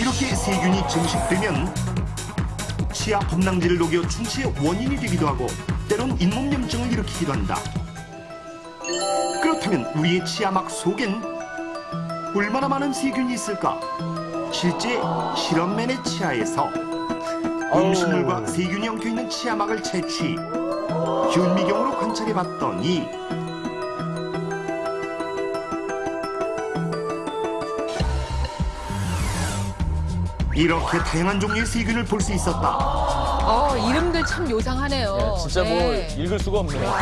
이렇게 세균이 증식되면 치아 범랑질을 녹여 충치의 원인이 되기도 하고 때론 잇몸염증을 일으키기도 한다. 그렇다면 우리의 치아막 속엔 얼마나 많은 세균이 있을까? 실제 실험맨의 치아에서 음식물과 세균이 엉켜있는 치아막을 채취, 현미경으로 관찰해봤더니 이렇게 다양한 종류의 세균을 볼 수 있었다. 이름들 참 요상하네요. 네, 진짜 뭐 읽을 수가 없네요.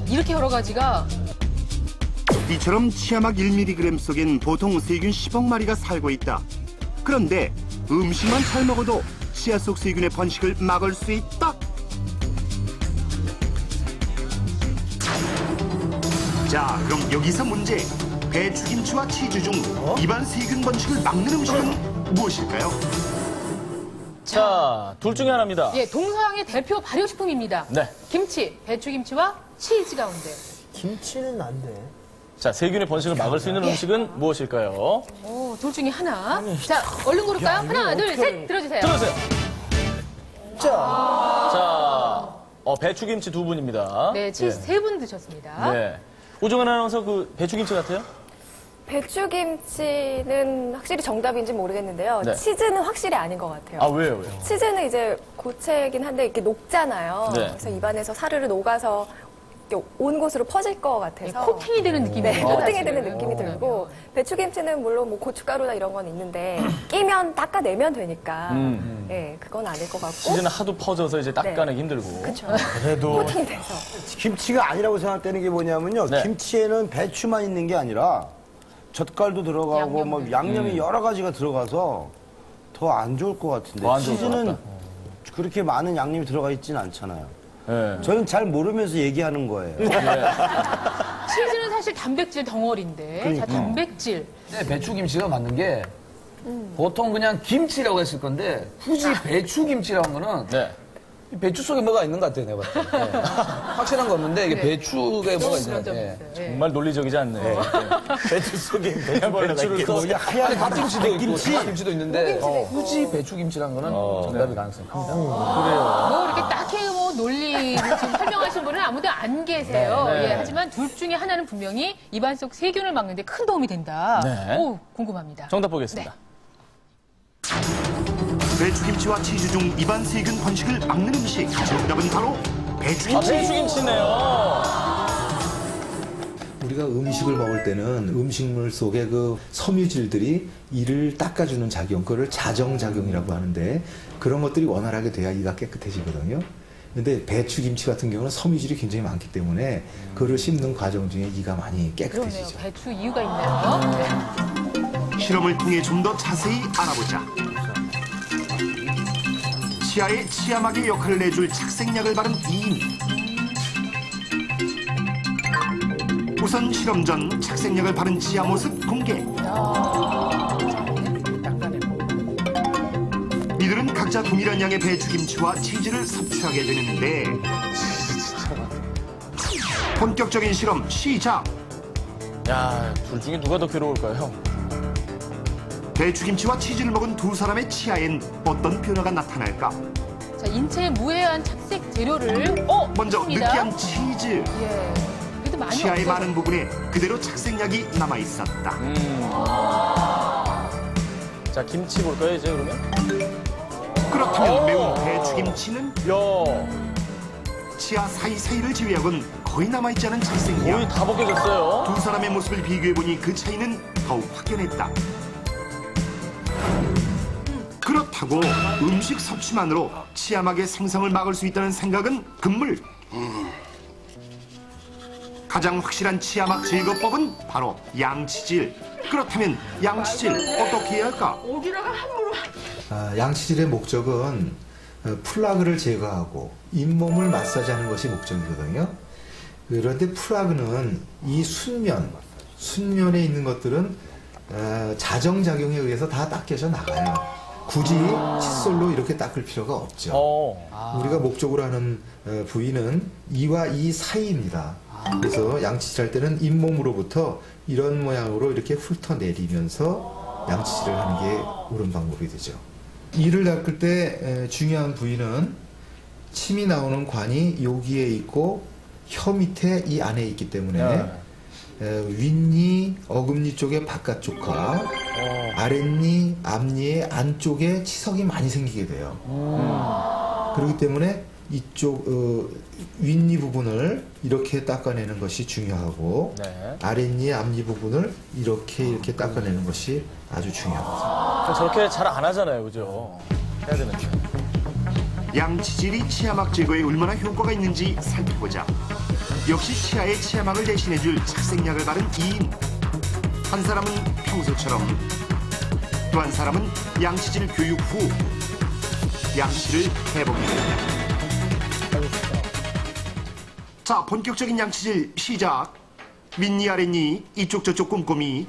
이렇게 여러 가지가. 이처럼 치아막 1mg 속엔 보통 세균 10억 마리가 살고 있다. 그런데 음식만 잘 먹어도 치아 속 세균의 번식을 막을 수 있다. 자, 그럼 여기서 문제. 배추김치와 치즈 중 입안 세균 번식을 막는 음식은 무엇일까요? 자, 둘 중에 하나입니다. 예, 동서양의 대표 발효식품입니다. 네. 김치, 배추김치와 치즈 가운데. 김치는 안 돼. 자, 세균의 번식을 막을 수 있는 음식은 무엇일까요? 둘 중에 하나. 자, 얼른 고를까요? 하나, 둘, 셋, 들어주세요. 들어주세요. 자, 배추김치 두 분입니다. 네, 치즈 세 분 드셨습니다. 네. 오정은 아나운서 그 배추김치 같아요? 배추김치는 확실히 정답인지 모르겠는데요. 네. 치즈는 확실히 아닌 것 같아요. 아, 왜요? 치즈는 이제 고체이긴 한데 이렇게 녹잖아요. 네. 그래서 입안에서 사르르 녹아서 이렇게 온 곳으로 퍼질 것 같아서. 코팅이 되는 느낌이에요. 네, 코팅이 되는 느낌이 들고 배추김치는 물론 뭐 고춧가루나 이런 건 있는데 끼면 닦아내면 되니까 네, 그건 아닐 것 같고. 치즈는 하도 퍼져서 이제 닦아내기 힘들고. 그렇죠. 그래도 코팅이 돼서. 김치가 아니라고 생각되는 게 뭐냐면요. 네. 김치에는 배추만 있는 게 아니라 젓갈도 들어가고 뭐 양념이 여러 가지가 들어가서 더 안 좋을 것 같은데. 더 안 좋을 것 치즈는 같다. 그렇게 많은 양념이 들어가 있진 않잖아요. 네. 저는 잘 모르면서 얘기하는 거예요. 치즈는 사실 단백질 덩어리인데. 그러니까. 자, 단백질. 근데 배추김치가 맞는 게 보통 그냥 김치라고 했을 건데 굳이 배추김치라는 거는 네. 이 배추 속에 뭐가 있는 것 같아요, 내가 봤을 때. 네. 확실한 거 없는데 이게 배추에 뭐가 있는 것 같아요. 정말 논리적이지 않네. 배추 속에 배추를 있겠지. 써. 아니, 갓김치도 있고 김치? 김치도 있는데 굳이 배추김치라는 거는 정답일 가능성이 큽니다. 뭐 이렇게 딱히 뭐 논리를 지금 설명하신 분은 아무도 안 계세요. 네. 예, 하지만 둘 중에 하나는 분명히 입안 속 세균을 막는 데 큰 도움이 된다. 네. 오, 궁금합니다. 정답 보겠습니다. 배추김치와 치즈 중 입안 세균 번식을 막는 음식. 정답은 바로 배추김치. 배추김치네요. 우리가 음식을 먹을 때는 음식물 속에 그 섬유질들이 이를 닦아주는 작용, 그거를 자정작용이라고 하는데 그런 것들이 원활하게 돼야 이가 깨끗해지거든요. 근데 배추김치 같은 경우는 섬유질이 굉장히 많기 때문에 그거를 씹는 과정 중에 이가 많이 그러네요. 깨끗해지죠. 배추 이유가 있네요. 네. 실험을 통해 좀 더 자세히 알아보자. 치아에 치아막의 역할을 내줄 착색약을 바른 이인. 우선 실험 전 착색약을 바른 치아 모습 공개. 이들은 각자 동일한 양의 배추김치와 치즈를 섭취하게 되는데 본격적인 실험 시작. 야, 둘 중에 누가 더 괴로울까요? 배추김치와 치즈를 먹은 두 사람의 치아엔 어떤 변화가 나타날까? 자, 인체에 무해한 착색 재료를 먼저 씁니다. 느끼한 치즈. 예. 그래도 많이 치아의 없어서. 많은 부분에 그대로 착색약이 남아 있었다. 자, 김치 볼까요, 이제 그러면? 그렇다면 매운 배추김치는 야, 치아 사이사이를 제외하고는 거의 남아있지 않은 거의 착색약. 다 벗겨졌어요. 두 사람의 모습을 비교해보니 그 차이는 더욱 확연했다. 그렇다고 음식 섭취만으로 치아막의 생성을 막을 수 있다는 생각은 금물. 가장 확실한 치아막 제거법은 바로 양치질. 그렇다면 양치질 어떻게 해야 할까? 양치질의 목적은 플라그를 제거하고 잇몸을 마사지하는 것이 목적이거든요. 그런데 플라그는 이 순면에 있는 것들은 자정작용에 의해서 다 닦여져 나가요. 굳이 칫솔로 이렇게 닦을 필요가 없죠. 우리가 목적으로 하는 부위는 이와 이 사이입니다. 그래서 양치질할 때는 잇몸으로부터 이런 모양으로 이렇게 훑어내리면서 양치질을 하는 게 옳은 방법이 되죠. 이를 닦을 때 중요한 부위는 침이 나오는 관이 여기에 있고 혀 밑에 이 안에 있기 때문에 윗니, 어금니 쪽의 바깥쪽과 아랫니, 앞니의 안쪽에 치석이 많이 생기게 돼요. 그렇기 때문에 이쪽 윗니 부분을 이렇게 닦아내는 것이 중요하고 네. 아랫니, 앞니 부분을 이렇게 닦아내는 것이 아주 중요합니다. 저렇게 잘 안 하잖아요, 그죠? 해야 되는데. 양치질이 치아막 제거에 얼마나 효과가 있는지 살펴보자. 역시 치아에 치아막을 대신해줄 착색약을 바른 2인. 한 사람은 평소처럼, 또 한 사람은 양치질 교육 후 양치를 해봅니다. 자, 본격적인 양치질 시작. 윗니, 아랫니, 이쪽 저쪽 꼼꼼히.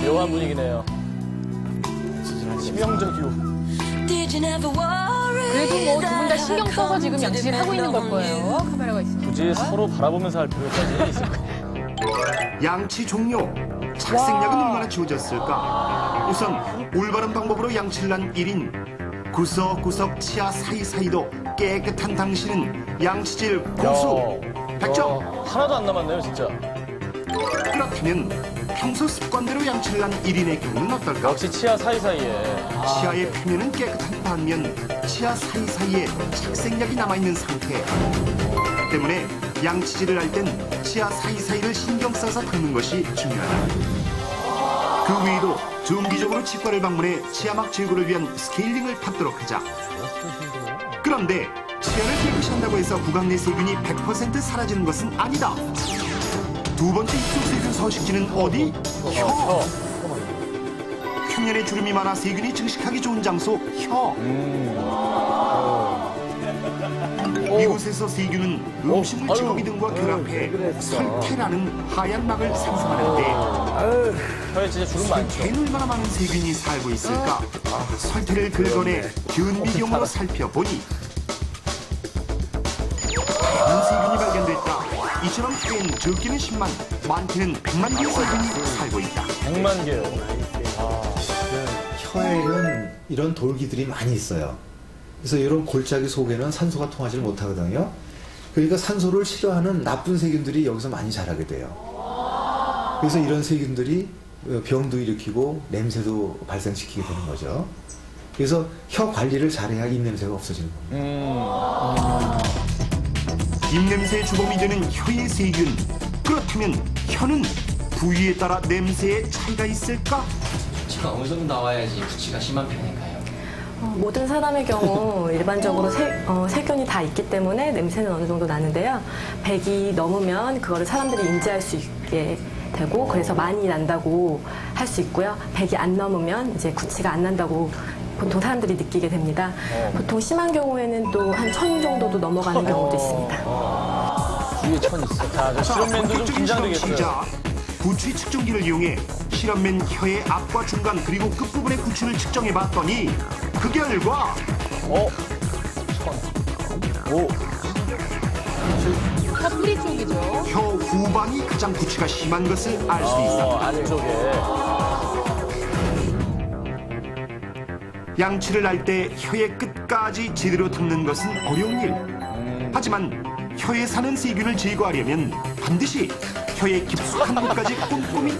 묘한 분위기네요. 치명적이고. 그래도 뭐 두 분 다 신경 써서 지금 양치질 하고 있는 걸 거예요. 카메라가 있으니까. 굳이 서로 바라보면서 할 필요까지 있을까요? 양치 종료. 착색약은 얼마나 지워졌을까? 우선 올바른 방법으로 양치를 한 1인. 구석구석 치아 사이사이도 깨끗한 당신은 양치질 고수. 100점. 하나도 안 남았네요, 진짜. 그렇다면 평소 습관대로 양치를 한 1인의 경우는 어떨까? 역시 치아 사이사이에. 치아의 표면은 깨끗한 반면 치아 사이사이에 착색약이 남아있는 상태 때문에 양치질을 할 땐 치아 사이사이를 신경 써서 닦는 것이 중요하다. 그 외에도 정기적으로 치과를 방문해 치아막 제거를 위한 스케일링을 받도록 하자. 그런데 치아를 깨끗이 한다고 해서 구강 내 세균이 100% 사라지는 것은 아니다. 두 번째 입속 세균 서식지는 어디? 혀. 흉년에 주름이 많아 세균이 증식하기 좋은 장소 혀. 이곳에서 세균은 음식물 찌꺼기 등과 결합해 설태라는 하얀 막을 생성하는데 혀에 진짜 주름 많죠. 설태엔 얼마나 많은 세균이 살고 있을까? 설태를 긁어내 변비경으로 살펴보니 다양한 세균이 발견됐다. 이처럼 혀엔 적게는 10만, 많게는 100만 개의 세균이 살고 있다. 100만 개요. 혀에는 이런 돌기들이 많이 있어요. 그래서 이런 골짜기 속에는 산소가 통하지 못하거든요. 그러니까 산소를 싫어하는 나쁜 세균들이 여기서 많이 자라게 돼요. 그래서 이런 세균들이 병도 일으키고 냄새도 발생시키게 되는 거죠. 그래서 혀 관리를 잘해야 입냄새가 없어지는 겁니다. 입냄새의 주범이 되는 혀의 세균. 그렇다면 혀는 부위에 따라 냄새에 차이가 있을까? 구취가 어느 정도 나와야지 구취가 심한 편인가요? 모든 사람의 경우 일반적으로 세균이 다 있기 때문에 냄새는 어느 정도 나는데요. 100이 넘으면 그거를 사람들이 인지할 수 있게 되고 그래서 많이 난다고 할 수 있고요. 100이 안 넘으면 이제 구취가 안 난다고 보통 사람들이 느끼게 됩니다. 보통 심한 경우에는 또 한 1000 정도도 넘어가는 경우도 있습니다. 뒤에 천 있어. 자, 저 실험맨도 좀 본격적인 긴장되겠어요. 시작. 구취 측정기를 이용해 실험맨 혀의 앞과 중간 그리고 끝부분의 구취를 측정해 봤더니 그 결과 오. 혀 뿌리 쪽이죠. 혀 후반이 가장 구취가 심한 것을 알 수 있어. 안쪽에. 양치를 할 때 혀의 끝까지 제대로 닦는 것은 어려운 일. 하지만 혀에 사는 세균을 제거하려면 반드시 혀의 깊숙한 곳까지 꼼꼼히